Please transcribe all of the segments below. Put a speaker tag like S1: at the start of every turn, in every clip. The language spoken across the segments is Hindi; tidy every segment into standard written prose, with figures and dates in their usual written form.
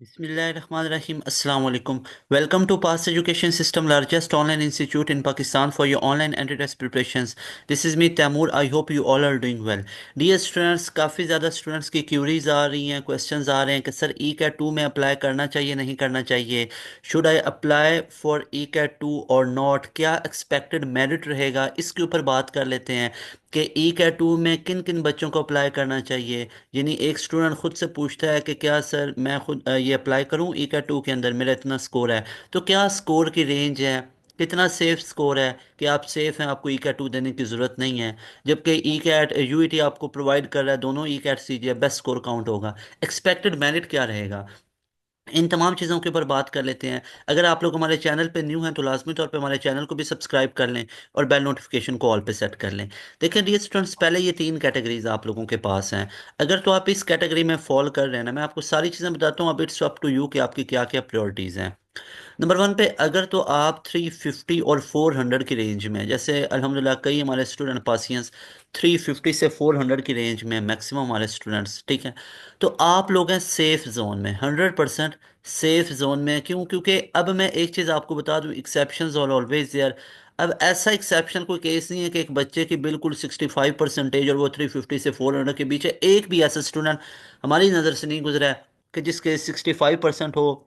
S1: Bismillahirrahmanirrahim. Assalamu alaikum. Welcome to Past Education System, largest online institute in Pakistan for your online entry-test preparations. This is me Taimur. I hope you all are doing well. Dear students, काफ़ी ज़्यादा स्टूडेंट्स की क्यूरीज आ रही हैं, क्वेश्चंस आ रहे हैं कि सर ई कैट टू में अप्लाई करना चाहिए नहीं करना चाहिए, should I apply for E CAT two or not, क्या एक्सपेक्टेड मेरिट रहेगा, इसके ऊपर बात कर लेते हैं कि ई कैट टू में किन किन बच्चों को अप्लाई करना चाहिए। यानी एक स्टूडेंट खुद से पूछता है कि क्या सर मैं खुद ये अप्लाई करूं ई कैट टू के अंदर, मेरा इतना स्कोर है, तो क्या स्कोर की रेंज है, कितना सेफ स्कोर है कि आप सेफ हैं, आपको ई कैट टू देने की ज़रूरत नहीं है। जबकि ई कैट यूईटी आपको प्रोवाइड कर रहा है, दोनों ई कैट सीजिए, बेस्ट स्कोर काउंट होगा। एक्सपेक्टेड मेरिट क्या रहेगा, इन तमाम चीज़ों के ऊपर बात कर लेते हैं। अगर आप लोग हमारे चैनल पे न्यू हैं तो लाजमी तौर पे हमारे चैनल को भी सब्सक्राइब कर लें और बेल नोटिफिकेशन को ऑल पे सेट कर लें। देखिए डियर स्टूडेंट्स, पहले ये तीन कैटेगरीज आप लोगों के पास हैं। अगर तो आप इस कैटेगरी में फॉल कर रहे हैं ना, मैं आपको सारी चीज़ें बताता हूँ, अब इट्स अप टू यू कि आपकी क्या क्या प्रायोरिटीज़ हैं। नंबर वन पे अगर तो आप 350 और 400 की रेंज में हैं, जैसे अल्हम्दुलिल्लाह कई हमारे स्टूडेंट पासियंस 350 से 400 की रेंज में मैक्सिमम हमारे स्टूडेंट्स, ठीक है, तो आप लोग हैं सेफ जोन में, 100% सेफ जोन में। क्यों? क्योंकि अब मैं एक चीज़ आपको बता दूं, एक्सेप्शंस आर ऑलवेज देयर। अब ऐसा एक्सेप्शन कोई केस नहीं है कि एक बच्चे की बिल्कुल 65 परसेंटेज और वो 350 से 400 के बीच है। एक भी ऐसा स्टूडेंट हमारी नज़र से नहीं गुजरा है कि जिसके 65% हो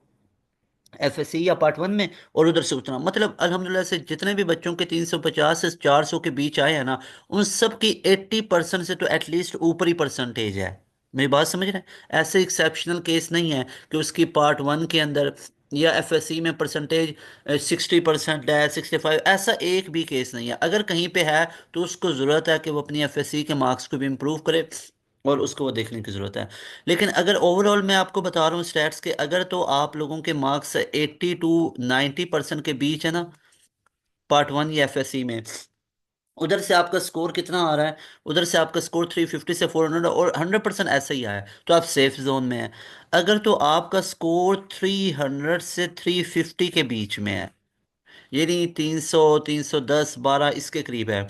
S1: एफएससी या पार्ट वन में और उधर से उतना, मतलब अल्हम्दुलिल्लाह से जितने भी बच्चों के 350 से 400 के बीच आए हैं ना, उन सब की 80% से तो एटलीस्ट ऊपरी परसेंटेज है। मेरी बात समझ रहे हैं? ऐसे एक्सेप्शनल केस नहीं है कि उसकी पार्ट वन के अंदर या एफएससी में परसेंटेज 60% है, 65, ऐसा एक भी केस नहीं है। अगर कहीं पे है तो उसको ज़रूरत है कि वो अपनी एफएससी के मार्क्स को भी इम्प्रूव करे और उसको वो देखने की ज़रूरत है। लेकिन अगर ओवरऑल मैं आपको बता रहा हूँ स्टैट्स के, अगर तो आप लोगों के मार्क्स 80 to 90% के बीच है ना, पार्ट वन या एफएससी में, उधर से आपका स्कोर कितना आ रहा है, उधर से आपका स्कोर 350 से 400 और 100% ऐसा ही आया है, तो आप सेफ जोन में हैं। अगर तो आपका स्कोर 300 से 350 के बीच में है, यानी 300, 310, 12 इसके करीब है,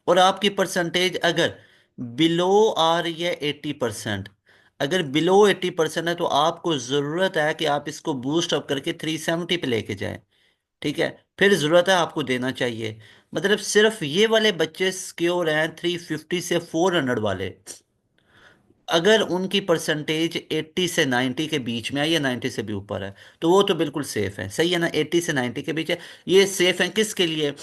S1: और आपकी परसेंटेज अगर बिलो आ रही है 80%, अगर बिलो 80% है तो आपको ज़रूरत है कि आप इसको बूस्ट अप करके 370 पे लेके जाएं। ठीक है, फिर ज़रूरत है आपको देना चाहिए। मतलब सिर्फ ये वाले बच्चे सिक्योर हैं 350 से 400 वाले, अगर उनकी परसेंटेज 80 से 90 के बीच में है या 90 से भी ऊपर है, तो वो तो बिल्कुल सेफ है। सही है ना? 80 से 90 के बीच है, ये सेफ है। किसके लिए?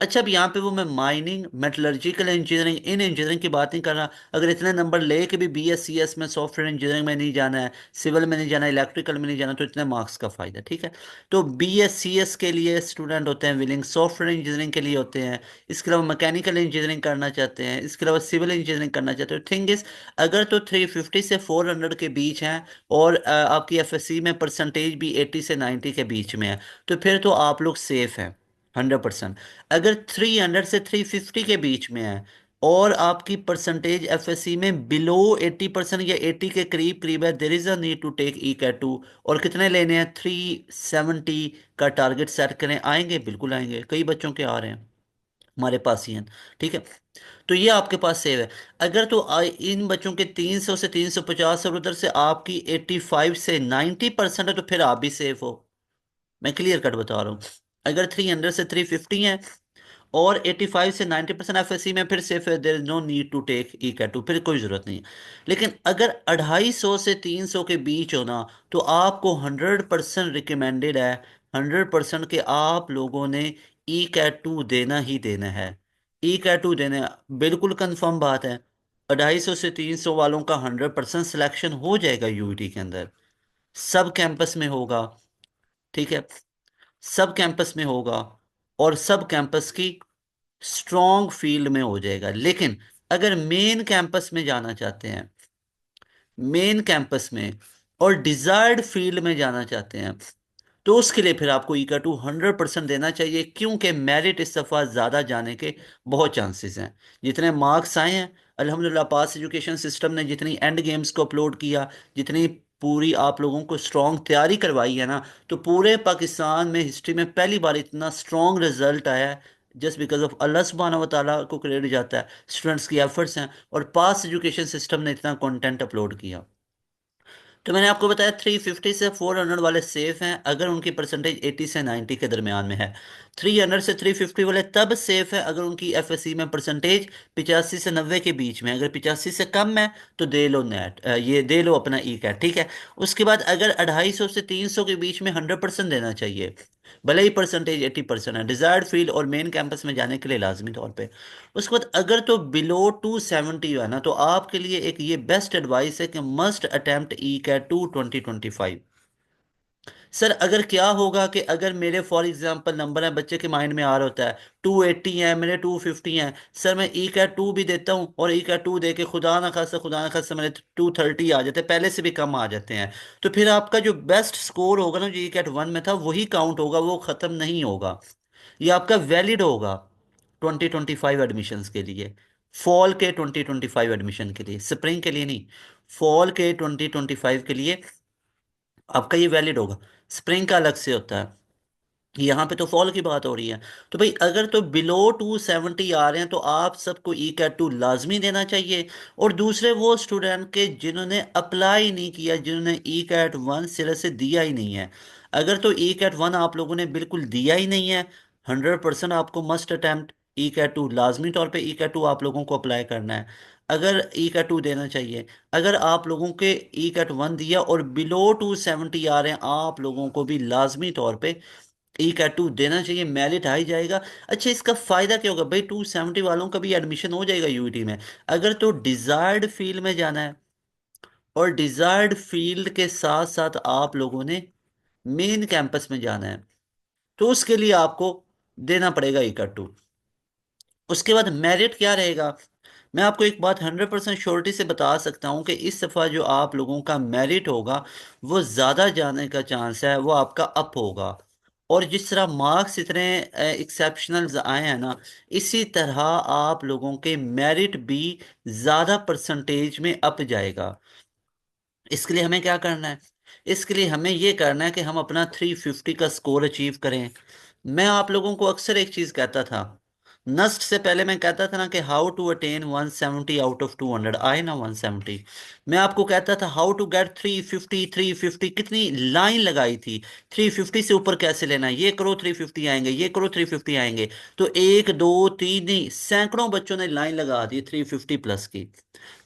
S1: अच्छा, अब यहाँ पे वो मैं माइनिंग, मेटलर्जिकल इंजीनियरिंग, इन इंजीनियरिंग की बात नहीं कर रहा। अगर इतने नंबर ले के भी BSc में, सॉफ्टवेयर इंजीनियरिंग में नहीं जाना है, सिविल में नहीं जाना है, इलेक्ट्रिकल में नहीं जाना, तो इतने मार्क्स का फ़ायदा। ठीक है, तो BScs के लिए स्टूडेंट होते हैं विलिंग, सॉफ्टवेयर इंजीनियरिंग के लिए होते हैं, इसके अलावा मैकेनिकल इंजीनियरिंग करना चाहते हैं, इसके अलावा सिविल इंजीनियरिंग करना चाहते हैं। थिंग इज, अगर तो 350 से 400 के बीच हैं और आपकी एफएससी में परसेंटेज भी 80 से 90 के बीच में है, तो फिर तो आप लोग सेफ हैं 100%। अगर 300 से 350 के बीच में है और आपकी परसेंटेज एफएससी में बिलो 80% या 80 के करीब करीब है, there is a need to take E CAT two. और कितने लेने हैं? 370 का टारगेट सेट करें। आएंगे, बिल्कुल आएंगे, कई बच्चों के आ रहे हैं हमारे पास ही हैं। ठीक है, तो ये आपके पास सेव है। अगर तो इन बच्चों के 300 से 350 और उधर से आपकी 85 से 90% है, तो फिर आप भी सेफ हो। मैं क्लियर कट बता रहा हूँ। अगर 300 से 350 है और 85 से 90% एफएससी में, फिर सेफ है, there is no need to take E CAT two, फिर कोई ज़रूरत नहीं है। लेकिन अगर 250 से 300 के बीच हो ना, तो आपको 100% रिकमेंडेड है, 100% के आप लोगों ने ई कैट टू देना ही देना है। ई कैट टू देना है, बिल्कुल कंफर्म बात है। 250 से 300 वालों का 100% सिलेक्शन हो जाएगा यूईटी के अंदर, सब कैंपस में होगा। ठीक है, सब कैंपस में होगा और सब कैंपस की स्ट्रॉन्ग फील्ड में हो जाएगा। लेकिन अगर मेन कैंपस में जाना चाहते हैं, मेन कैंपस में और डिजायर्ड फील्ड में जाना चाहते हैं, तो उसके लिए फिर आपको इका टू 100% देना चाहिए, क्योंकि मेरिट इस दफ़ा ज़्यादा जाने के बहुत चांसेस हैं। जितने मार्क्स आए हैं अल्हम्दुलिल्लाह, पास एजुकेशन सिस्टम ने जितनी एंड गेम्स को अपलोड किया, जितनी पूरी आप लोगों को स्ट्रॉन्ग तैयारी करवाई है ना, तो पूरे पाकिस्तान में हिस्ट्री में पहली बार इतना स्ट्रॉन्ग रिजल्ट आया है। जस्ट बिकॉज ऑफ अल्लाह सुब्हाना व तआला को क्रेडिट जाता है, स्टूडेंट्स की एफर्ट्स हैं, और पास एजुकेशन सिस्टम ने इतना कंटेंट अपलोड किया। तो मैंने आपको बताया 350 से 400 वाले सेफ हैं अगर उनकी परसेंटेज 80 से 90 के दरमियान में है। 300 से 350 वाले तब सेफ है अगर उनकी एफएससी में परसेंटेज 85 से 90 के बीच में। अगर 85 से कम है तो दे लो नेट, ये दे लो अपना ई कैट, ठीक है। उसके बाद अगर 250 से 300 के बीच में 100% देना चाहिए, भले ही परसेंटेज 80% है, डिजायर्ड फील्ड और मेन कैंपस में जाने के लिए लाजमी तौर पे। उसके बाद अगर तो बिलो 270 है ना, तो आपके लिए एक ये बेस्ट एडवाइस है कि must attempt E CAT 2025। Sir अगर क्या होगा कि अगर मेरे फॉर एग्जांपल नंबर है, बच्चे के माइंड में आ रहा होता है 280 है, मेरे 250 हैं, सर मैं ई कैट 2 भी देता हूँ और ई कैट 2 दे के खुदा ना खास्ता मेरे 230 आ जाते हैं, पहले से भी कम आ जाते हैं। तो फिर आपका जो बेस्ट स्कोर होगा ना, जो ई कैट 1 में था, वही काउंट होगा, वो खत्म नहीं होगा। ये आपका वैलिड होगा 2025 एडमिशन्स के लिए, फॉल के 2025 एडमिशन के लिए, स्प्रिंग के लिए नहीं, फॉल के 2025 के लिए आपका ये वैलिड होगा। स्प्रिंग का अलग से होता है, यहाँ पे तो फॉल की बात हो रही है। तो भाई अगर तो बिलो 270 आ रहे हैं तो आप सबको ई कैट 2 लाजमी देना चाहिए। और दूसरे वो स्टूडेंट के जिन्होंने अप्लाई नहीं किया, जिन्होंने ई कैट 1 सिरे से दिया ही नहीं है, अगर तो ई कैट 1 आप लोगों ने बिल्कुल दिया ही नहीं है, 100% आपको मस्ट अटेम्प्ट ई कैट 2, लाजमी तौर पे ई कैट 2 आप लोगों को अप्लाई करना है। अगर ई कैट 2 देना चाहिए, अगर आप लोगों के ई कैट 1 दिया और बिलो 270 आ रहे हैं, आप लोगों को भी लाजमी तौर पे ई कैट 2 देना चाहिए, मेरिट आ ही जाएगा। अच्छा इसका फायदा क्या होगा भाई, 270 वालों का भी एडमिशन हो जाएगा यूईटी में। अगर तो डिजायर्ड फील्ड में जाना है और डिजायर्ड फील्ड के साथ साथ आप लोगों ने मेन कैंपस में जाना है, तो उसके लिए आपको देना पड़ेगा ई कैट 2। उसके बाद मेरिट क्या रहेगा, मैं आपको एक बात 100% श्योरिटी से बता सकता हूं कि इस दफ़ा जो आप लोगों का मेरिट होगा वो ज़्यादा जाने का चांस है, वो आपका अप होगा। और जिस तरह मार्क्स इतने एक्सेप्शनल आए हैं ना, इसी तरह आप लोगों के मेरिट भी ज़्यादा परसेंटेज में अप जाएगा। इसके लिए हमें क्या करना है, इसके लिए हमें ये करना है कि हम अपना 350 का स्कोर अचीव करें। मैं आप लोगों को अक्सर एक चीज कहता था, नस्ट से पहले मैं कहता था ना कि how to attain 170 out of 200, आए ना 170। मैं आपको कहता था हाउ टू गेट 350, 350 कितनी लाइन लगाई थी, 350 से ऊपर कैसे लेना है, ये करो 350 आएंगे, ये करो 350 आएंगे। तो एक दो तीन नहीं, सैकड़ों बच्चों ने लाइन लगा दी 350 प्लस की।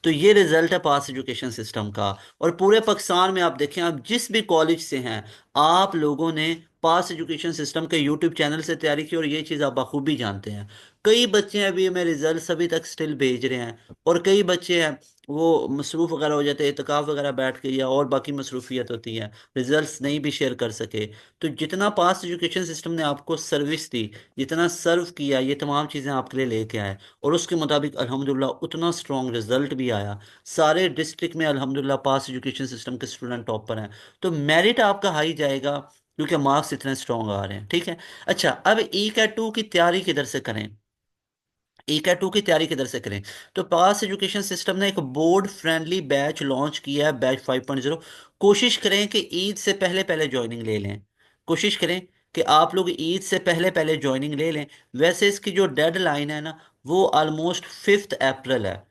S1: तो ये रिजल्ट है पास एजुकेशन सिस्टम का। और पूरे पाकिस्तान में आप देखें, आप जिस भी कॉलेज से हैं, आप लोगों ने पास एजुकेशन सिस्टम के यूट्यूब चैनल से तैयारी की, और ये चीज़ आप बखूबी जानते हैं। कई बच्चे अभी हमें रिजल्ट अभी तक स्टिल भेज रहे हैं, और कई बच्चे हैं वो मसरूफ़ वगैरह हो जाते हैं, इतकाफ़ वगैरह बैठ के या और बाकी मसरूफियत होती है, रिजल्ट्स नहीं भी शेयर कर सके। तो जितना पास एजुकेशन सिस्टम ने आपको सर्विस दी, जितना सर्व किया, ये तमाम चीज़ें आपके लिए लेके आए, और उसके मुताबिक अल्हम्दुलिल्लाह उतना स्ट्रॉन्ग रिजल्ट भी आया। सारे डिस्ट्रिक्ट में अल्हम्दुलिल्लाह पास एजुकेशन सिस्टम के स्टूडेंट टॉपर हैं। तो मेरिट आपका हाई जाएगा क्योंकि मार्क्स इतने स्ट्रॉन्ग आ रहे हैं, ठीक है। अच्छा अब ई कैट 2 की तैयारी किधर से करें, ई कैट 2 की तैयारी किधर से करें। तो पास एजुकेशन सिस्टम ने एक बोर्ड फ्रेंडली बैच लॉन्च किया है, बैच 5.0। कोशिश करें कि ईद से पहले पहले ज्वाइनिंग ले लें, कोशिश करें कि आप लोग ईद से पहले पहले ज्वाइनिंग ले लें। वैसे इसकी जो डेडलाइन है ना, वो ऑलमोस्ट 5 अप्रैल है।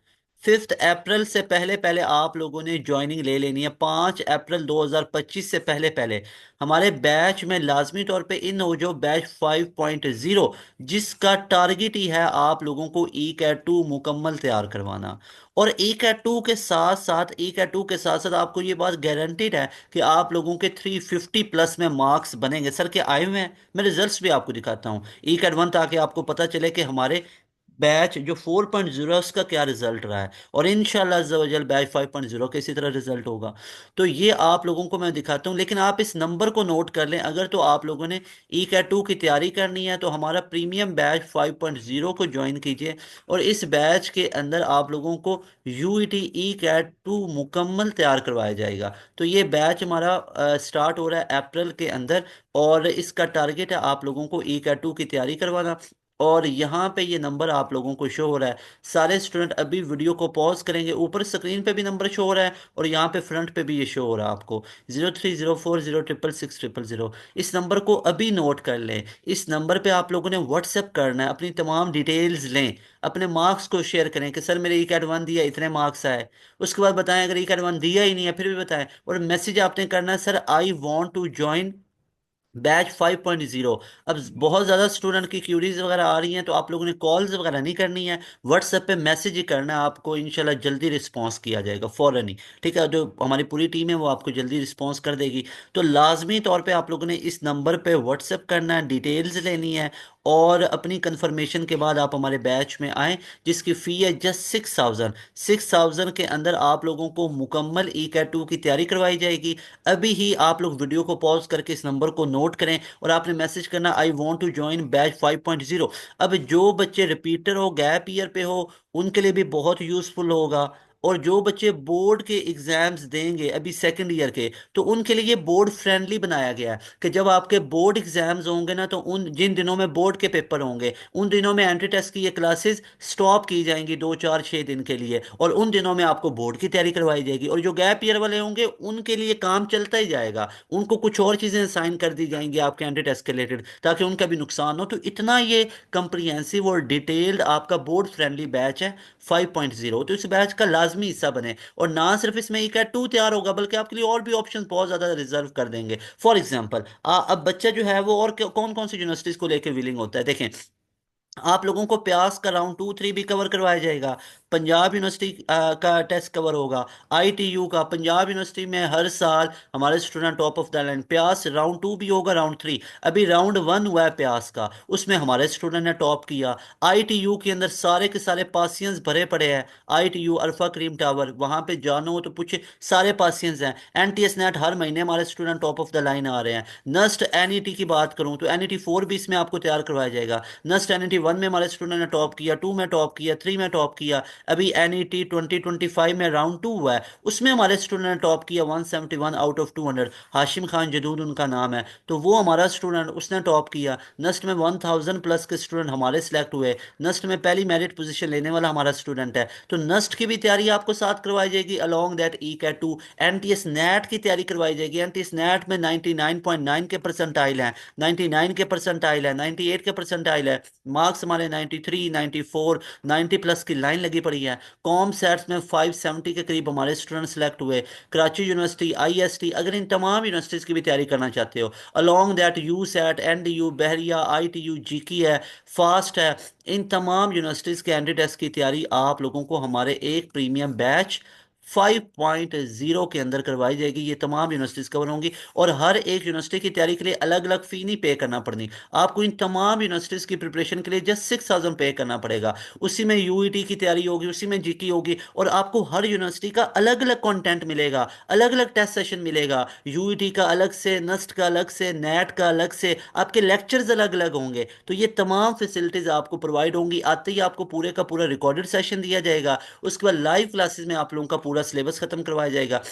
S1: 5 अप्रैल से पहले पहले आप लोगों ने ज्वाइनिंग ले लेनी है, 5 अप्रैल 2025 से पहले पहले। हमारे बैच में लाजमी तौर पे इन हो जो बैच 5.0, जिसका टारगेट ही है आप लोगों को ई कैट 2 मुकम्मल तैयार करवाना। और ई कैट 2 के साथ साथ, ई कैट 2 के साथ साथ आपको ये बात गारंटीड है कि आप लोगों के 350 प्लस में मार्क्स बनेंगे। सर के आए हुए हैं, मैं रिजल्ट्स भी आपको दिखाता हूँ ई कैट 1, ताकि आपको पता चले कि हमारे बैच जो 4.0 है उसका क्या रिजल्ट रहा है। और इंशाल्लाह अज़्ज़ा वजल बैच 5.0 का इसी तरह रिजल्ट होगा। तो ये आप लोगों को मैं दिखाता हूँ, लेकिन आप इस नंबर को नोट कर लें। अगर तो आप लोगों ने ई कैट 2 की तैयारी करनी है तो हमारा प्रीमियम बैच 5.0 को ज्वाइन कीजिए, और इस बैच के अंदर आप लोगों को यूईटी ई कैट 2 मुकम्मल तैयार करवाया जाएगा। तो ये बैच हमारा स्टार्ट हो रहा है अप्रैल के अंदर, और इसका टारगेट है आप लोगों को ई कैट 2 की तैयारी करवाना। और यहाँ पे ये नंबर आप लोगों को शो हो रहा है। सारे स्टूडेंट अभी वीडियो को पॉज करेंगे, ऊपर स्क्रीन पे भी नंबर शो हो रहा है और यहाँ पे फ्रंट पे भी ये शो हो रहा है आपको, 0304066600। इस नंबर को अभी नोट कर लें। इस नंबर पे आप लोगों ने व्हाट्सएप करना है, अपनी तमाम डिटेल्स लें, अपने मार्क्स को शेयर करें कि सर मेरे ई कैट वन दिया, इतने मार्क्स आए। उसके बाद बताएं, अगर ई कैट वन दिया ही नहीं है फिर भी बताएं, और मैसेज आपने करना है, sir I want to join batch 5.0। अब बहुत ज़्यादा स्टूडेंट की क्यूरीज वगैरह आ रही हैं, तो आप लोगों ने कॉल्स वगैरह नहीं करनी है, व्हाट्सएप पे मैसेज ही करना है आपको, इंशाल्लाह जल्दी रिस्पांस किया जाएगा फ़ौरन ही। ठीक है, जो हमारी पूरी टीम है वो आपको जल्दी रिस्पांस कर देगी। तो लाजमी तौर पे आप लोगों ने इस नंबर पे व्हाट्सएप करना है, डिटेल्स लेनी है, और अपनी कंफर्मेशन के बाद आप हमारे बैच में आएँ, जिसकी फ़ी है जस्ट 6,000। 6,000 के अंदर आप लोगों को मुकम्मल ई कैट टू की तैयारी करवाई जाएगी। अभी ही आप लोग वीडियो को पॉज करके इस नंबर को नोट करें और आपने मैसेज करना, I want to join batch 5.0। अब जो बच्चे रिपीटर हो, गैप ईयर पे हो, उनके लिए भी बहुत यूजफुल होगा। और जो बच्चे बोर्ड के एग्जाम्स देंगे अभी सेकंड ईयर के, तो उनके लिए ये बोर्ड फ्रेंडली बनाया गया है कि जब आपके बोर्ड एग्जाम्स होंगे ना, तो उन जिन दिनों में बोर्ड के पेपर होंगे उन दिनों में एंट्री टेस्ट की ये क्लासेस स्टॉप की जाएंगी 2 4 6 दिन के लिए, और उन दिनों में आपको बोर्ड की तैयारी करवाई जाएगी। और जो गैप ईयर वाले होंगे उनके लिए काम चलता ही जाएगा, उनको कुछ और चीज़ें साइन कर दी जाएंगी आपके एंट्री टेस्ट के रिलेटेड, ताकि उनका भी नुकसान हो। तो इतना ये कंप्रिहेंसिव और डिटेल्ड आपका बोर्ड फ्रेंडली बैच है 5.0, तो इस बैच का लाजमी हिस्सा बने। और ना सिर्फ इसमें एक टू तैयार होगा, बल्कि आपके लिए और भी ऑप्शन बहुत ज़्यादा रिजर्व कर देंगे। फॉर एग्जाम्पल, अब बच्चा जो है वो और कौन कौन सी यूनिवर्सिटीज़ को लेकर विलिंग होता है, देखें। आप लोगों को प्यास का राउंड 2 3 भी कवर करवाया जाएगा, पंजाब यूनिवर्सिटी का टेस्ट कवर होगा, आईटीयू का। पंजाब यूनिवर्सिटी में हर साल हमारे student top of the line, प्यास राउंड 2 भी होगा, राउंड 3। अभी राउंड 1 हुआ है प्यास का, उसमें हमारे स्टूडेंट ने टॉप किया। आईटीयू के अंदर सारे के सारे पासियंस भरे पड़े हैं, आईटीयू अल्फा क्रीम टावर, वहां पे जानो तो पूछे, सारे पासियंस हैं। एनटीएस नेट हर महीने हमारे student top of the line आ रहे हैं। नस्ट एनईटी की बात करूं तो एनईटी 4 भी इसमें आपको तैयार करवाया जाएगा। नस्ट एनईटी 1 में हमारे स्टूडेंट ने टॉप किया, 2 में टॉप किया, 3 में टॉप किया। अभी एनईटी 2025 में राउंड 2 हुआ है, उसमें हमारे स्टूडेंट ने टॉप किया 171 आउट ऑफ 200। हाशिम खान जदूद उनका नाम है, तो वो हमारा स्टूडेंट, उसने टॉप किया। नस्ट में 1000 प्लस के स्टूडेंट हमारे सिलेक्ट हुए, नस्ट में पहली मेरिट पोजीशन लेने वाला हमारा स्टूडेंट है। तो नस्ट की भी तैयारी आपको साथ करवाई जाएगी, along that E CAT two. NTS NET की तैयारी करवाई जाएगी, एनटीएस नेट में 99.9 के परसेंटाइल हैं, 99 के परसेंटाइल है, 98 के परसेंटाइल है, मार्क्स हमारे 93 94 90 प्लस की लाइन लगी पड़ी है। कॉम सेट्स में 570 के करीब हमारे स्टूडेंट सेलेक्ट हुए। कराची यूनिवर्सिटी, आईएसटी, अगर इन तमाम यूनिवर्सिटीज़ की भी तैयारी करना चाहते हो, along that you set, NDU, Bahria, ITU, जीकी है, फास्ट है, इन तमाम यूनिवर्सिटीज़ के एंट्री टेस्ट की तैयारी आप लोगों को हमारे एक प्रीमियम बैच 5.0 के अंदर करवाई जाएगी। ये तमाम यूनिवर्सिटीज कवर होंगी, और हर एक यूनिवर्सिटी की तैयारी के लिए अलग अलग फी नहीं पे करना पड़नी आपको। इन तमाम यूनिवर्सिटीज की प्रिपरेशन के लिए जस्ट 6,000 पे करना पड़ेगा। उसी में यूईटी की तैयारी होगी, उसी में जीकी होगी, और आपको हर यूनिवर्सिटी का अलग अलग कंटेंट मिलेगा, अलग अलग टेस्ट सेशन मिलेगा। यूईटी का अलग से, नस्ट का अलग से, नेट का अलग से, आपके लेक्चर्स अलग अलग होंगे। तो ये तमाम फैसिलिटीज आपको प्रोवाइड होंगी। आते ही आपको पूरे का पूरा रिकॉर्डेड सेशन दिया जाएगा, उसके बाद लाइव क्लासेस में आप लोगों का पूरा सिलेबस खत्म करवाया जाएगा।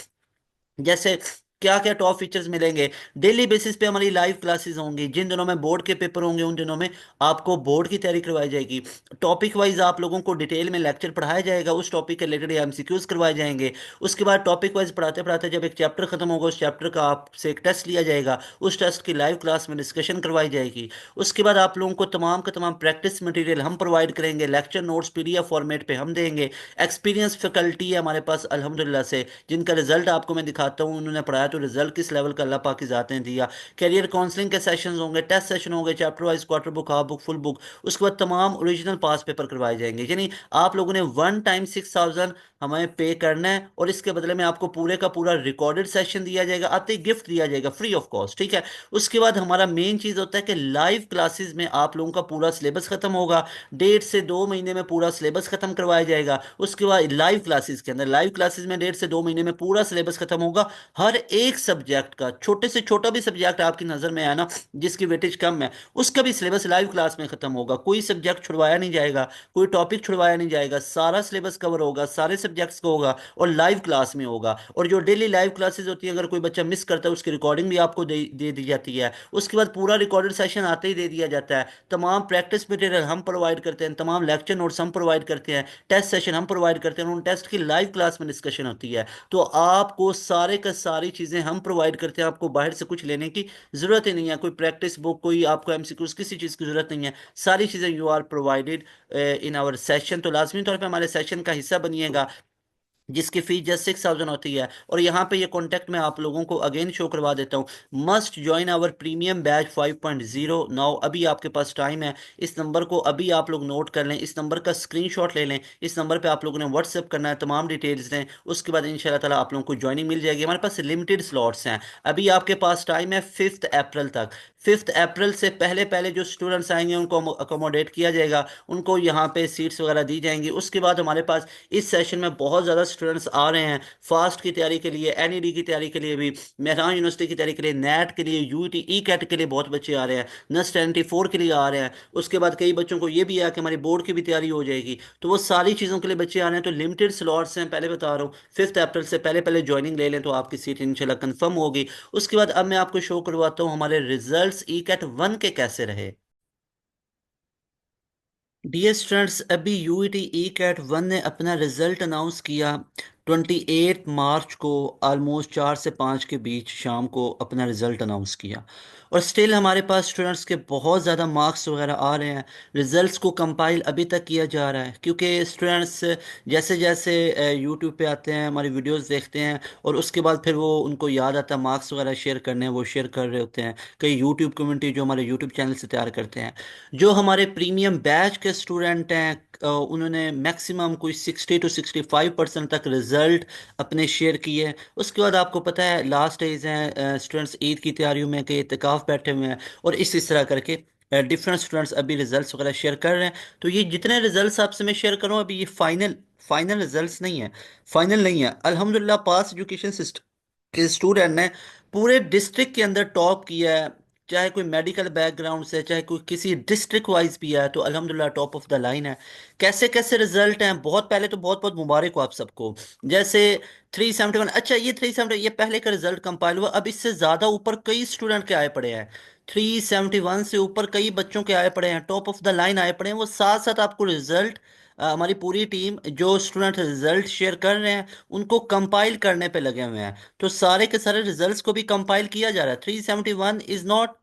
S1: जैसे क्या क्या टॉप फीचर्स मिलेंगे, डेली बेसिस पे हमारी लाइव क्लासेस होंगी, जिन दिनों में बोर्ड के पेपर होंगे उन दिनों में आपको बोर्ड की तैयारी करवाई जाएगी। टॉपिक वाइज आप लोगों को डिटेल में लेक्चर पढ़ाया जाएगा, उस टॉपिक के रिलेटेड एमसीक्यूज करवाए जाएंगे। उसके बाद टॉपिक वाइज पढ़ाते पढ़ाते जब एक चैप्टर खत्म होगा, उस चैप्टर का आपसे एक टेस्ट लिया जाएगा, उस टेस्ट की लाइव क्लास में डिस्कशन करवाई जाएगी। उसके बाद आप लोगों को तमाम का तमाम प्रैक्टिस मटेरियल हम प्रोवाइड करेंगे, लेक्चर नोट्स पीडीएफ फॉर्मेट पे हम देंगे। एक्सपीरियंस फैकल्टी है हमारे पास अल्हम्दुलिल्लाह से, जिनका रिजल्ट आपको मैं दिखाता हूँ, उन्होंने पढ़ाया तो रिजल्ट किस लेवल का अल्लाह पाक की ज़ात ने दिया। करियर काउंसलिंग के सेशंस होंगे, टेस्ट सेशन होंगे, chapter wise, quarter book, half book, full book. उसके बाद तमाम ओरिजिनल पास पेपर करवाए जाएंगे। यानी आप लोगों ने वन टाइम 6,000 हमें पे करना है, और इसके बदले में आपको पूरे का पूरा रिकॉर्डेड सेशन दिया जाएगा, आते ही गिफ्ट दिया जाएगा फ्री ऑफ कॉस्ट। ठीक है, उसके बाद हमारा मेन चीज़ होता है कि लाइव क्लासेस में आप लोगों का पूरा सिलेबस खत्म होगा, 1.5 से 2 महीने में पूरा सिलेबस खत्म करवाया जाएगा। उसके बाद लाइव क्लासेस के अंदर, लाइव क्लासेस में 1.5 से 2 महीने में पूरा सिलेबस खत्म होगा। हर एक सब्जेक्ट का, छोटे से छोटा भी सब्जेक्ट आपकी नज़र में आया ना जिसकी वेटेज कम है, उसका भी सिलेबस लाइव क्लास में ख़त्म होगा। कोई सब्जेक्ट छुड़वाया नहीं जाएगा, कोई टॉपिक छुड़वाया नहीं जाएगा, सारा सिलेबस कवर होगा, सारे सब्जेक्ट्स का होगा और लाइव क्लास में होगा। और जो डेली लाइव क्लासेस होती है, अगर कोई बच्चा मिस करता है उसकी रिकॉर्डिंग भी आपको दे दी जाती है। उसके बाद पूरा रिकॉर्डेड सेशन आते ही दे दिया जाता है। तमाम प्रैक्टिस मटेरियल हम प्रोवाइड करते हैं, तमाम लेक्चर नोट्स हम प्रोवाइड करते हैं, टेस्ट सेशन हम प्रोवाइड करते हैं, उन टेस्ट की लाइव क्लास में डिस्कशन होती है। तो आपको सारे का सारी चीज़ें हम प्रोवाइड करते हैं, आपको बाहर से कुछ लेने की ज़रूरत ही नहीं है। कोई प्रैक्टिस बुक, कोई आपको एमसीक्यूज, किसी चीज़ की ज़रूरत नहीं है। सारी चीज़ें you are provided in our session. तो लाजमी तौर पे हमारे सेशन का हिस्सा बनिएगा, जिसकी फीस जस्ट 6,000 होती है। और यहाँ पे ये कॉन्टैक्ट मैं आप लोगों को अगेन शो करवा देता हूँ। Must join our premium batch 5.0 now. अभी आपके पास टाइम है। इस नंबर को अभी आप लोग नोट कर लें, इस नंबर का स्क्रीनशॉट ले लें, इस नंबर पे आप लोगों ने व्हाट्सएप करना है, तमाम डिटेल्स दें। उसके बाद इंशाल्लाह ताला आप लोगों को ज्वाइनिंग मिल जाएगी। हमारे पास लिमिटेड स्लॉट्स हैं। अभी आपके पास टाइम है 5 अप्रैल तक। 5 अप्रैल से पहले पहले जो स्टूडेंट्स आएंगे उनको अकोमोडेट किया जाएगा, उनको यहाँ पे सीट्स वगैरह दी जाएंगी। उसके बाद हमारे पास इस सेशन में बहुत ज़्यादा स्टूडेंट्स आ रहे हैं फास्ट की तैयारी के लिए, एनईडी की तैयारी के लिए भी, मेहरान यूनिवर्सिटी की तैयारी के लिए, नेट के लिए, यूईटी ई कैट के लिए बहुत बच्चे आ रहे हैं, नस्ट 94 के लिए आ रहे हैं। उसके बाद कई बच्चों को ये भी है कि हमारी बोर्ड की भी तैयारी हो जाएगी। तो वो सारी चीज़ों के लिए बच्चे आ रहे हैं। तो लिमिटेड स्लॉट्स हैं, पहले बता रहा हूँ। 5 अप्रैल से पहले पहले ज्वाइनिंग ले लें तो आपकी सीट इंशाल्लाह कंफर्म होगी। उसके बाद अब मैं आपको शो करवाता हूँ हमारे रिजल्ट्स ई कैट 1 के कैसे रहे। डियर स्टूडेंट्स, अभी यूईटी ई कैट 1 ने अपना रिजल्ट अनाउंस किया 28 मार्च को। ऑलमोस्ट 4 से 5 के बीच शाम को अपना रिजल्ट अनाउंस किया। और स्टिल हमारे पास स्टूडेंट्स के बहुत ज़्यादा मार्क्स वगैरह आ रहे हैं। रिजल्ट्स को कंपाइल अभी तक किया जा रहा है, क्योंकि स्टूडेंट्स जैसे जैसे यूट्यूब पे आते हैं, हमारी वीडियोस देखते हैं, और उसके बाद फिर वो उनको याद आता है मार्क्स वगैरह शेयर करने हैं, वो शेयर कर रहे होते हैं। कई यूट्यूब कम्युनिटी जो हमारे यूट्यूब चैनल से तैयार करते हैं। जो हमारे प्रीमियम बैच के स्टूडेंट हैं, उन्होंने मैक्सिमम कोई 60 to 65% तक रिजल्ट अपने शेयर किए। उसके बाद आपको पता है लास्ट डेज हैं, स्टूडेंट्स ईद की तैयारियों में के इत्तेकाफ बैठे हुए हैं, और इस तरह करके डिफरेंट स्टूडेंट्स अभी रिजल्ट्स वगैरह शेयर कर रहे हैं। तो ये जितने रिजल्ट्स आपसे मैं शेयर करूँ अभी, ये फाइनल फाइनल रिजल्ट्स नहीं है, फाइनल नहीं है। अल्हम्दुलिल्लाह पास एजुकेशन सिस्टम के स्टूडेंट ने पूरे डिस्ट्रिक्ट के अंदर टॉप किया है। चाहे कोई मेडिकल बैकग्राउंड से, चाहे कोई किसी डिस्ट्रिक्ट वाइज भी है, तो अल्हम्दुलिल्लाह टॉप ऑफ द लाइन है। कैसे कैसे रिजल्ट हैं, बहुत पहले तो बहुत बहुत मुबारक हो आप सबको। जैसे 371, अच्छा ये 370 ये पहले का रिजल्ट कंपाइल हुआ। अब इससे ज़्यादा ऊपर कई स्टूडेंट के आए पड़े हैं। 371 से ऊपर कई बच्चों के आए पड़े हैं, टॉप ऑफ द लाइन आए पड़े हैं। वो साथ साथ आपको रिजल्ट, हमारी पूरी टीम जो स्टूडेंट रिजल्ट शेयर कर रहे हैं उनको कंपाइल करने पे लगे हुए हैं। तो सारे के सारे रिजल्ट्स को भी कंपाइल किया जा रहा है। 371 इज नॉट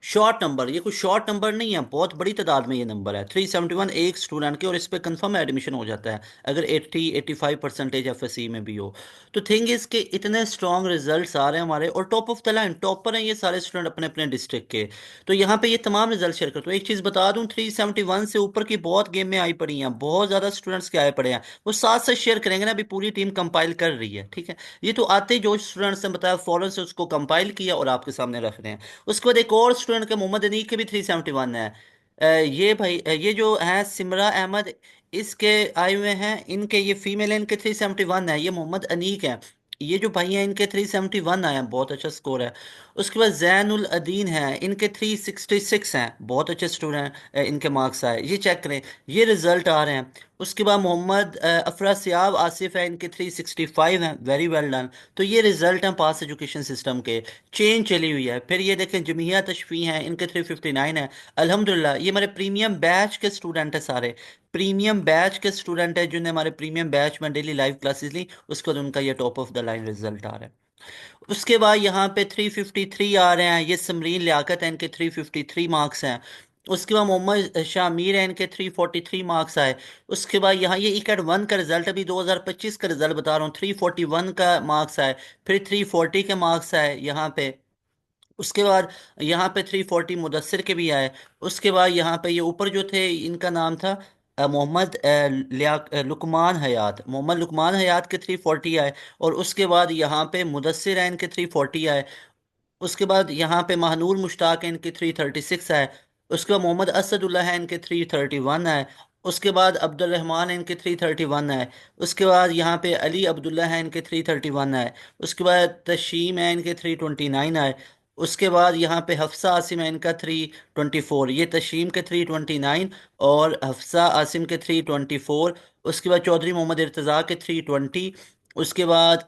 S1: शॉर्ट नंबर, ये कोई शॉर्ट नंबर नहीं है, बहुत बड़ी तादाद में ये नंबर है 371 एक स्टूडेंट के। और इस पे कंफर्म एडमिशन हो जाता है अगर 80-85% एफएससी में भी हो। तो थिंग इज के इतने स्ट्रॉन्ग रिजल्ट्स आ रहे हैं हमारे, और top of the line topper हैं ये सारे स्टूडेंट अपने अपने डिस्ट्रिक्ट के। तो यहाँ पे ये तमाम रिजल्ट शेयर करता हूँ। एक चीज़ बता दूँ, 371 से ऊपर की बहुत गेमें आई पड़ी हैं, बहुत ज़्यादा स्टूडेंट्स के आए पड़े हैं। वो साथ साथ शेयर करेंगे ना, अभी पूरी टीम कंपाइल कर रही है, ठीक है। ये तो आते ही जो स्टूडेंट्स ने बताया फौरन से उसको कंपाइल किया और आपके सामने रख रहे हैं। उसके बाद एक और स्टूडेंट के मोहम्मद अनीक के भी 371 है। ये भाई ये जो है सिमरा अहमद, इसके आए हुए हैं, इनके ये फीमेल है, इनके 371 है। ये मोहम्मद अनीक है, ये जो भाई हैं इनके 371 आए हैं, बहुत अच्छा स्कोर है। उसके बाद जैनुल अदीन है, इनके 366 हैं, बहुत अच्छे स्टूडेंट इनके मार्क्स आए, ये चेक करें, ये रिजल्ट आ रहे हैं। उसके बाद मोहम्मद अफरासियाब आसिफ है, इनके 365 हैं, वेरी वेल डन। तो ये रिजल्ट हैं पास एजुकेशन सिस्टम के। चेंज चली हुई है। फिर ये देखें जमीया तशफी हैं, इनके 359 है। अल्हम्दुलिल्लाह ये हमारे प्रीमियम बैच के स्टूडेंट हैं सारे, प्रीमियम बैच के स्टूडेंट हैं जिन्होंने हमारे प्रीमियम बैच में डेली लाइव क्लासेस ली। उसके बाद उनका ये top of the line result आ रहा है। उसके बाद यहाँ पे 353 आ रहे हैं, ये समरीन लियाकत है, इनके 353 मार्क्स हैं। उसके बाद मोहम्मद शामिर है, इनके 343 मार्क्स आए। उसके बाद यहाँ ये इकट वन का रिजल्ट, अभी 2025 का रिजल्ट बता रहा हूँ, 341 का मार्क्स आए। फिर 340 के मार्क्स आए यहाँ पे। उसके बाद यहाँ पे 340 मुदस्सिर के भी आए। उसके बाद यहाँ पे ये ऊपर जो थे इनका नाम था मोहम्मद लुकमान हयात, मोहम्मद लुकमान हयात के 340 आए। और उसके बाद यहाँ पे मुदस्सिर है, इनके 340 आए। उसके बाद यहाँ पे महानूर मुश्ताक है, इनके 336 है। उसके बाद मोहम्मद असदुल्ला है, इनके 331 है। उसके बाद अब्दुल रहमान है, इनके 331 है। उसके बाद यहाँ पे अली अब्दुल्ला है, इनके 331 है। उसके बाद तशीम है, इनके 329 है। उसके बाद यहाँ पे हफ्सा आसिम है, इनका 324। ये तशीम के 329 और हफ्सा आसिम के 324। उसके बाद चौधरी मोहम्मद इर्तज़ा के 320। उसके बाद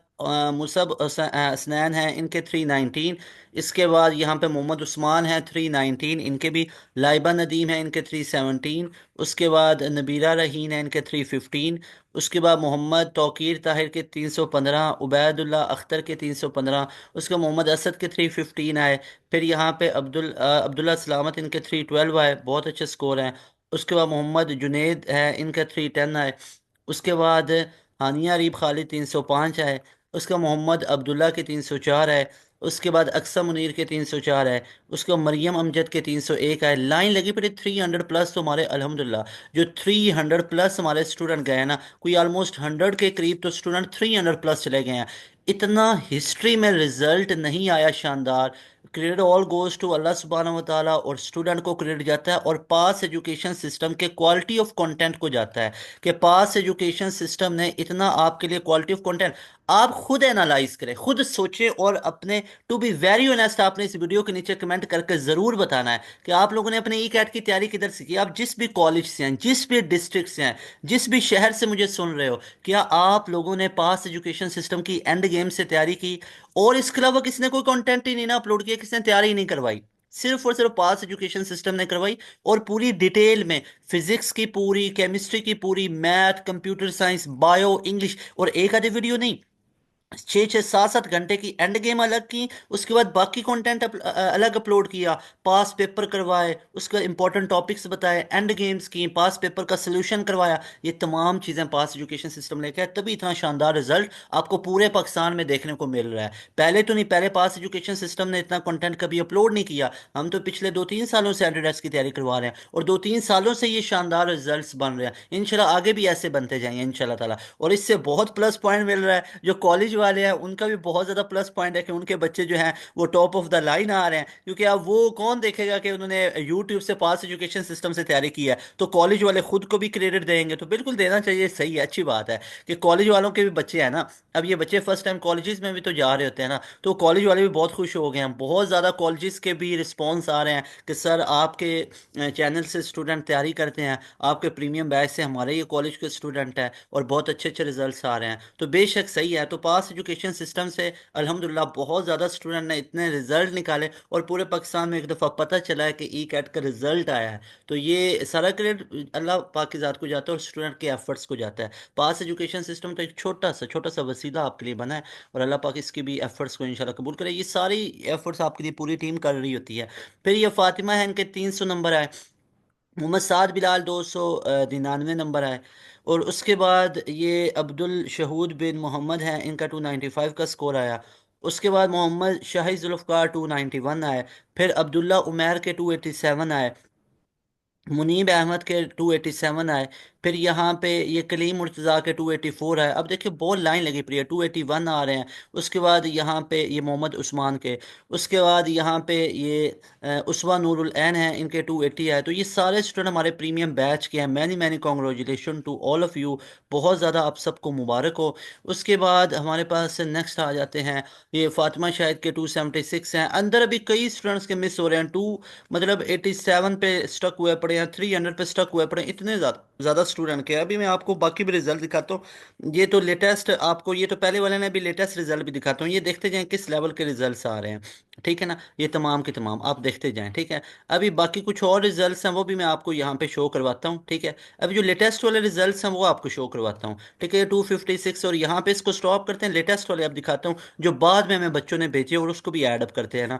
S1: मुसब हसनैन हैं, इनके 319। इसके बाद यहाँ पे मोहम्मद उस्मान है 319, इनके भी। लाइबा नदीम है, इनके 317। उसके बाद नबीरा रहीन है, इनके 315। उसके बाद मोहम्मद तौकीर ताहिर के 315। उबैदुल्ला अख्तर के 315। उसके बाद मोहम्मद असद के 315 आए। फिर यहाँ पे अब्दुल्ला सलामत, इनके 312 आए, बहुत अच्छे स्कोर हैं। उसके बाद मोहम्मद जुनेद है, इनके 310 आए। उसके बाद हानिया अरीब खालिद 305 है। उसका मोहम्मद अब्दुल्ला के 304 है। उसके बाद अक्सर मुनीर के 304 है। उसके बाद मरियम अमजद के 301 है। लाइन लगी पड़ी 300 प्लस, तो हमारे अल्हम्दुलिल्लाह जो 300 प्लस हमारे स्टूडेंट गए हैं ना, कोई ऑलमोस्ट 100 के करीब तो स्टूडेंट 300 प्लस चले गए हैं। इतना हिस्ट्री में रिजल्ट नहीं आया शानदार। Credit all goes to Allah सुब्हानहू व तआला, और स्टूडेंट को क्रेडिट जाता है, और पास एजुकेशन सिस्टम के क्वालिटी ऑफ कंटेंट को जाता है कि पास एजुकेशन सिस्टम ने इतना आपके लिए क्वालिटी ऑफ कंटेंट। आप खुद एनालाइज करें, खुद सोचें, और अपने टू बी वेरी ऑनेस्ट आपने इस वीडियो के नीचे कमेंट करके ज़रूर बताना है कि आप लोगों ने अपने ई कैट की तैयारी किधर से की। आप जिस भी कॉलेज से हैं, जिस भी डिस्ट्रिक्ट से हैं, जिस भी शहर से मुझे सुन रहे हो, क्या आप लोगों ने पास एजुकेशन सिस्टम की एंड गेम से तैयारी की? और इसके अलावा किसी ने कोई कंटेंट ही नहीं ना अपलोड किया, किसी ने तैयारी ही नहीं करवाई, सिर्फ और सिर्फ पास एजुकेशन सिस्टम ने करवाई। और पूरी डिटेल में फिजिक्स की पूरी, केमिस्ट्री की पूरी, math, computer science, bio, English, और एक आधी वीडियो नहीं, 6 6 7 7 घंटे की एंड गेम अलग की। उसके बाद बाकी कंटेंट अलग अपलोड किया। पास पेपर करवाए, उसका इंपॉर्टेंट टॉपिक्स बताए, एंड गेम्स की, पास पेपर का सोल्यूशन करवाया। ये तमाम चीज़ें पास एजुकेशन सिस्टम लेके आया, तभी इतना शानदार रिजल्ट आपको पूरे पाकिस्तान में देखने को मिल रहा है। पहले तो नहीं, पहले पास एजुकेशन सिस्टम ने इतना कंटेंट कभी अपलोड नहीं किया। हम तो पिछले 2 3 सालों से एंट्रेंस की तैयारी करवा रहे हैं, और 2 3 सालों से ये शानदार रिजल्ट्स बन रहे हैं। इंशाल्लाह आगे भी ऐसे बनते जाएंगे इंशाल्लाह ताला। और इससे बहुत प्लस पॉइंट मिल रहा है, जो कॉलेज वाले हैं उनका भी बहुत ज़्यादा प्लस पॉइंट है कि उनके बच्चे जो हैं वो टॉप ऑफ द लाइन आ रहे हैं। क्योंकि अब वो कौन देखेगा कि उन्होंने यूट्यूब से पास एजुकेशन सिस्टम से तैयारी की है, तो कॉलेज वाले खुद को भी क्रेडिट देंगे, तो बिल्कुल देना चाहिए, सही है, अच्छी बात है कि कॉलेज वालों के भी बच्चे हैं ना। अब ये बच्चे फर्स्ट टाइम कॉलेजेस में भी तो जा रहे होते हैं ना, तो कॉलेज वाले भी बहुत खुश हो गए हैं। बहुत ज़्यादा कॉलेजेस के भी रिस्पॉन्स आ रहे हैं कि सर आपके चैनल से स्टूडेंट तैयारी करते हैं, आपके प्रीमियम बैच से हमारे ये कॉलेज के स्टूडेंट हैं, और बहुत अच्छे अच्छे रिजल्ट्स आ रहे हैं। तो बेशक सही है, तो पास एजुकेशन सिस्टम से अल्हम्दुलिल्लाह बहुत ज़्यादा स्टूडेंट ने इतने रिजल्ट निकाले, और पूरे पाकिस्तान में एक दफ़ा पता चला है कि ई कैट का रिजल्ट आया है। तो ये सारा क्रेडिट अल्लाह पाक की ज़ात को जाता है, और स्टूडेंट के एफर्ट्स को जाता है। पास एजुकेशन सिस्टम तो एक छोटा सा वसीला आपके लिए बना है, और अल्लाह पाक इसकी भी एफर्ट्स को इंशाल्लाह कबूल करे। ये सारी एफर्ट्स आपके लिए पूरी टीम कर रही होती है। फिर ये फातिमा है, इनके 300 नंबर आए। मोहम्मद साद बिलाल 299 नंबर आए। और उसके बाद ये अब्दुल शहूद बिन मोहम्मद हैं, इनका 295 का स्कोर आया। उसके बाद मोहम्मद शाहिद जुल्फ़कार 291 आए। फिर अब्दुल्ला उमैर के 287 आए। मुनीब अहमद के 287 आए। फिर यहाँ पे ये कलीम मुर्तज़ा के 284 आए। अब देखिए बहुत लाइन लगी पड़ी है, 281 आ रहे हैं। उसके बाद यहाँ पे ये मोहम्मद उस्मान के। उसके बाद यहाँ पे ये उसवा नूरुल ऐन हैं, इनके 280 आए। तो ये सारे स्टूडेंट हमारे प्रीमियम बैच के हैं। Many many congratulation to all of you, बहुत ज़्यादा आप सबको मुबारक हो। उसके बाद हमारे पास नेक्स्ट आ जाते हैं, ये फातिमा शाहिद के 276 हैं। अंदर अभी कई स्टूडेंट्स के मिस हो रहे हैं, मतलब 87 पे स्टक हुए पड़े हैं, 300 पे स्टक हुए पड़े हैं, इतने ज़्यादा ज़्यादा स्टूडेंट के। अभी मैं आपको बाकी भी रिजल्ट दिखाता हूँ। ये तो लेटेस्ट आपको, ये तो पहले वाले ने भी लेटेस्ट रिजल्ट भी दिखाता हूँ, ये देखते जाएं किस लेवल के रिजल्ट्स आ रहे हैं। ठीक है ना, ये तमाम के तमाम आप देखते जाएं, ठीक है। अभी बाकी कुछ और रिजल्ट्स हैं, वो भी मैं आपको यहाँ पे शो करवाता हूँ, ठीक है। अभी जो लेटेस्ट वाले रिजल्ट्स हैं वो आपको शो करवाता हूँ, ठीक है। 256, और यहाँ पे इसको स्टॉप करते हैं, लेटेस्ट वाले अब दिखाता हूँ जो बाद में हमें बच्चों ने भेजे, और उसको भी ऐड अप करते हैं ना।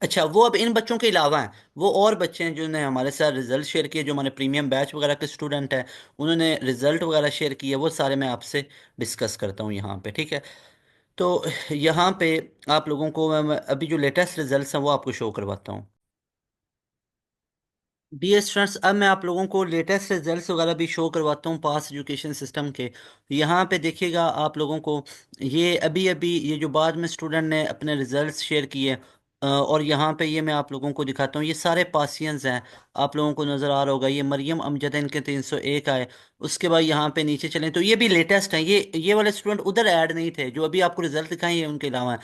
S1: अच्छा, वो अब इन बच्चों के अलावा हैं, वो और बच्चे हैं जिन्होंने हमारे साथ रिजल्ट शेयर किए, जो हमारे प्रीमियम बैच वगैरह के स्टूडेंट हैं, उन्होंने रिजल्ट वगैरह शेयर किए, वो सारे मैं आपसे डिस्कस करता हूँ यहाँ पे, ठीक है। तो यहाँ पे आप लोगों को मैं अभी जो लेटेस्ट रिजल्ट्स हैं वो आपको शो करवाता हूँ। डियर स्टूडेंट्स, अब मैं आप लोगों को लेटेस्ट रिजल्ट्स वगैरह भी शो करवाता हूँ पास एजुकेशन सिस्टम के। यहाँ पे देखिएगा आप लोगों को, ये अभी अभी ये जो बाद में स्टूडेंट ने अपने रिजल्ट्स शेयर किए, और यहाँ पे ये मैं आप लोगों को दिखाता हूँ, ये सारे पासियंस हैं। आप लोगों को नज़र आ रहा होगा, ये मरियम अमजद है, इनके 301 आए। उसके बाद यहाँ पे नीचे चलें तो ये भी लेटेस्ट हैं, ये वाले स्टूडेंट उधर ऐड नहीं थे, जो अभी आपको रिजल्ट दिखाएं ये उनके अलावा हैं।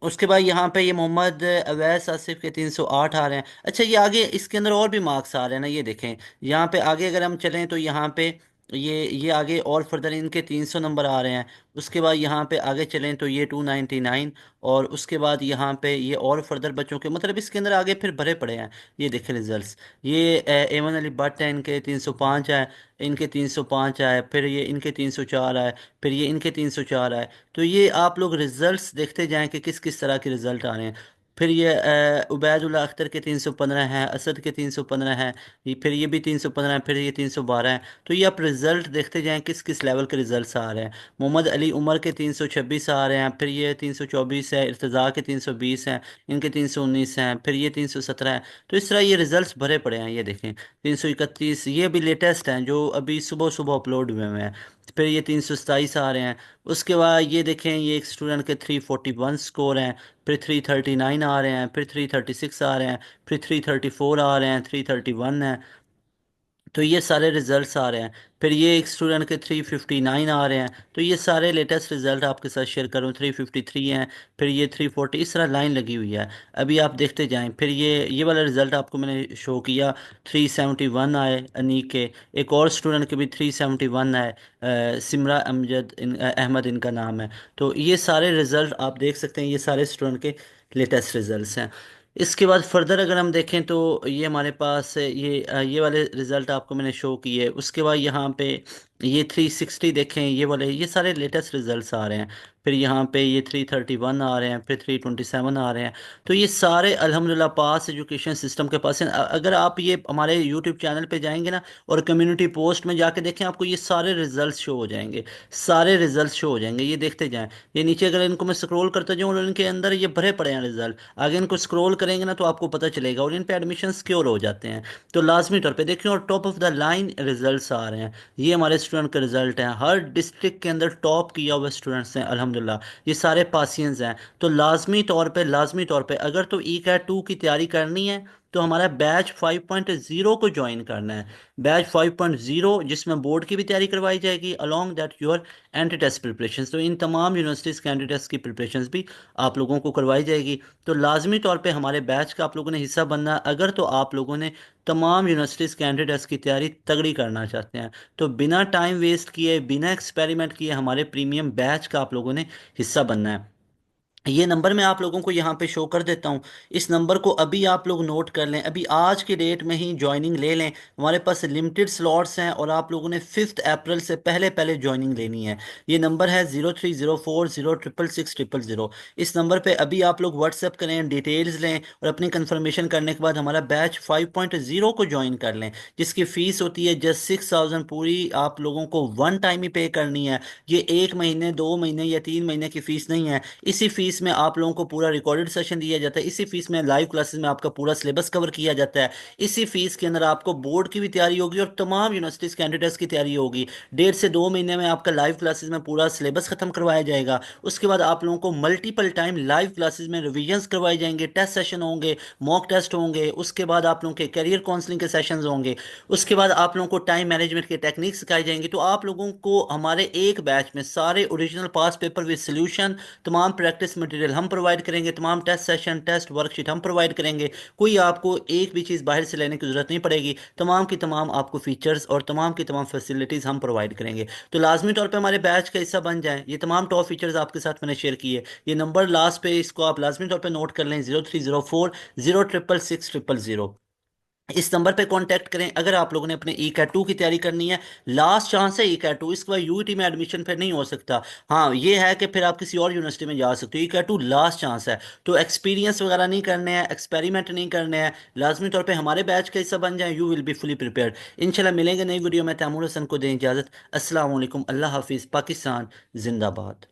S1: उसके बाद यहाँ पे ये मोहम्मद अवैस आसिफ के 308 आ रहे हैं। अच्छा, ये आगे इसके अंदर और भी मार्क्स आ रहे हैं ना, ये देखें। यहाँ पे आगे अगर हम चलें तो यहाँ पे ये आगे और फर्दर इनके 300 नंबर आ रहे हैं। उसके बाद यहाँ पे आगे चलें तो ये 299। और उसके बाद यहाँ पे ये और फर्दर बच्चों के मतलब इसके अंदर आगे फिर भरे पड़े हैं। ये देखें रिजल्ट्स। ये एमन अली भट्ट है, इनके 305 है। इनके 305 आए, फिर ये इनके 304 आए, फिर ये इनके 304 आए। तो ये आप लोग रिजल्ट्स देखते जाएं कि किस किस तरह के रिजल्ट आ रहे हैं। फिर ये उबैदुल्ला अख्तर के 315 हैं, असद के 315 हैं। फिर ये भी 315 हैं, फिर ये 312 हैं। तो ये आप रिजल्ट देखते जाएं किस किस लेवल के रिजल्ट्स आ रहे हैं। मोहम्मद अली उमर के 326 आ रहे हैं, फिर ये 324 है, इर्तज़ा के 320 हैं, इनके 319 हैं, फिर ये 317 है। तो इस तरह ये रिजल्ट्स भरे पड़े हैं, ये देखें। 331 ये भी लेटेस्ट हैं, जो अभी सुबह सुबह अपलोड हुए हुए हैं। फिर ये 327 आ रहे हैं। उसके बाद ये देखें, ये एक स्टूडेंट के 341 स्कोर हैं। फिर 339 आ रहे हैं, फिर 336 आ रहे हैं, फिर 334 आ रहे हैं, 331 है। तो ये सारे रिजल्ट्स आ रहे हैं। फिर ये एक स्टूडेंट के 359 आ रहे हैं। तो ये सारे लेटेस्ट रिजल्ट आपके साथ शेयर करूँ, 353 हैं। फिर ये 340, इस तरह लाइन लगी हुई है। अभी आप देखते जाएं। फिर ये वाला रिजल्ट आपको मैंने शो किया, 371 आए अनीक के। एक और स्टूडेंट के भी 371 आए, सिमरा अहमद इनका नाम है। तो ये सारे रिजल्ट आप देख सकते हैं, ये सारे स्टूडेंट के लेटेस्ट रिजल्ट्स हैं। इसके बाद फर्दर अगर हम देखें तो ये हमारे पास ये वाले रिज़ल्ट आपको मैंने शो किए। उसके बाद यहाँ पे ये 360 देखें, ये वाले ये सारे लेटेस्ट रिजल्ट्स आ रहे हैं। फिर यहाँ पे ये 331 आ रहे हैं, फिर 327 आ रहे हैं। तो ये सारे अल्हम्दुलिल्लाह पास एजुकेशन सिस्टम के पास हैं। अगर आप ये हमारे यूट्यूब चैनल पे जाएंगे ना और कम्युनिटी पोस्ट में जाके देखें, आपको ये सारे रिजल्ट शो हो जाएंगे। सारे रिजल्ट शो हो जाएंगे, ये देखते जाएं। ये नीचे अगर इनको मैं स्क्रॉल करता जाऊँ और इनके अंदर ये भरे पड़े हैं रिजल्ट। आगे इनको स्क्रॉल करेंगे ना तो आपको पता चलेगा, और इन पे एडमिशन सिक्योर हो जाते हैं। तो लाजमी तौर पे देखिए, और top of the line results आ रहे हैं। ये हमारे स्टूडेंट के रिजल्ट हैं, हर डिस्ट्रिक्ट के अंदर टॉप किया हुए स्टूडेंट्स हैं अल्हम्दुलिल्लाह। ये सारे पासियंस हैं। तो लाजमी तौर पे अगर तो ई कैट 2 की तैयारी करनी है तो हमारा बैच 5.0 को ज्वाइन करना है। बैच 5.0 जिसमें बोर्ड की भी तैयारी करवाई जाएगी along that your entry test preparation. तो इन तमाम यूनिवर्सिटीज़ के एंट्री टेस्ट की प्रिपरेशन भी आप लोगों को करवाई जाएगी। तो लाजमी तौर पे हमारे बैच का आप लोगों ने हिस्सा बनना है, अगर तो आप लोगों ने तमाम यूनिवर्सिटीज़ के एंट्री टेस्ट की तैयारी तगड़ी करना चाहते हैं। तो बिना टाइम वेस्ट किए, बिना एक्सपेरिमेंट किए हमारे प्रीमियम बैच का आप लोगों ने हिस्सा बनना है। ये नंबर मैं आप लोगों को यहाँ पे शो कर देता हूँ। इस नंबर को अभी आप लोग नोट कर लें, अभी आज के डेट में ही ज्वाइनिंग ले लें। हमारे पास लिमिटेड स्लॉट्स हैं और आप लोगों ने 5 अप्रैल से पहले पहले ज्वाइनिंग लेनी है। ये नंबर है 0304066600। इस नंबर पे अभी आप लोग व्हाट्सएप करें, डिटेल्स लें और अपनी कंफर्मेशन करने के बाद हमारा बैच 5.0 को ज्वाइन कर लें, जिसकी फ़ीस होती है जस्ट 6,000। पूरी आप लोगों को वन टाइम ही पे करनी है। ये 1 महीने, 2 महीने या 3 महीने की फ़ीस नहीं है। इसी फीस में आप लोगों को पूरा रिकॉर्डेड सेशन दिया जाता है। इसी फीस में लाइव क्लासेस में आपका पूरा सिलेबस कवर किया जाता है। इसी फीस के अंदर आपको बोर्ड की भी तैयारी होगी और तमाम यूनिवर्सिटीज़ कैंडिडेट्स की तैयारी होगी। 1.5 से 2 महीने में आपका लाइव क्लासेस में पूरा सिलेबस खत्म करवाया जाएगा। उसके बाद आप लोगों को मल्टीपल टाइम लाइव क्लासेस में रिविजन्स करवाए जाएंगे, टेस्ट सेशन होंगे, मॉक टेस्ट होंगे। उसके बाद आप लोगों के करियर काउंसलिंग के सेशंस होंगे। उसके बाद आप लोगों को टाइम मैनेजमेंट के टेक्निक्स सिखाई जाएंगी। तो आप लोगों को हमारे एक बैच में सारे original pass paper with solution, तमाम प्रैक्टिस मटेरियल हम प्रोवाइड करेंगे, तमाम टेस्ट सेशन, टेस्ट वर्कशीट हम प्रोवाइड करेंगे। कोई आपको एक भी चीज़ बाहर से लेने की ज़रूरत नहीं पड़ेगी। तमाम की तमाम आपको फीचर्स और तमाम की तमाम फैसिलिटीज़ हम प्रोवाइड करेंगे। तो लाजमी तौर पे हमारे बैच का हिस्सा बन जाएं। ये तमाम टॉप फीचर्स आपके साथ मैंने शेयर किए। ये नंबर लास्ट पे, इसको आप लाजमी तौर पे नोट कर लें, 0304066600। इस नंबर पे कांटेक्ट करें अगर आप लोगों ने अपने ई कैट 2 की तैयारी करनी है। लास्ट चांस है ई कैट 2, इसके बाद यूईटी में एडमिशन फिर नहीं हो सकता। हाँ, ये है कि फिर आप किसी और यूनिवर्सिटी में जा सकते हो। ई कैट 2 लास्ट चांस है। तो एक्सपीरियंस वगैरह नहीं करने हैं, एक्सपेरिमेंट नहीं करने हैं, लाजमी तौर पे हमारे बैच का हिस्सा बन जाए। You will be fully prepared. इंशाल्लाह मिलेंगे नई वीडियो में। तैमूर हसन को दें इजाज़त। अस्सलाम वालेकुम, अल्लाह हाफिज़, पाकिस्तान जिंदाबाद।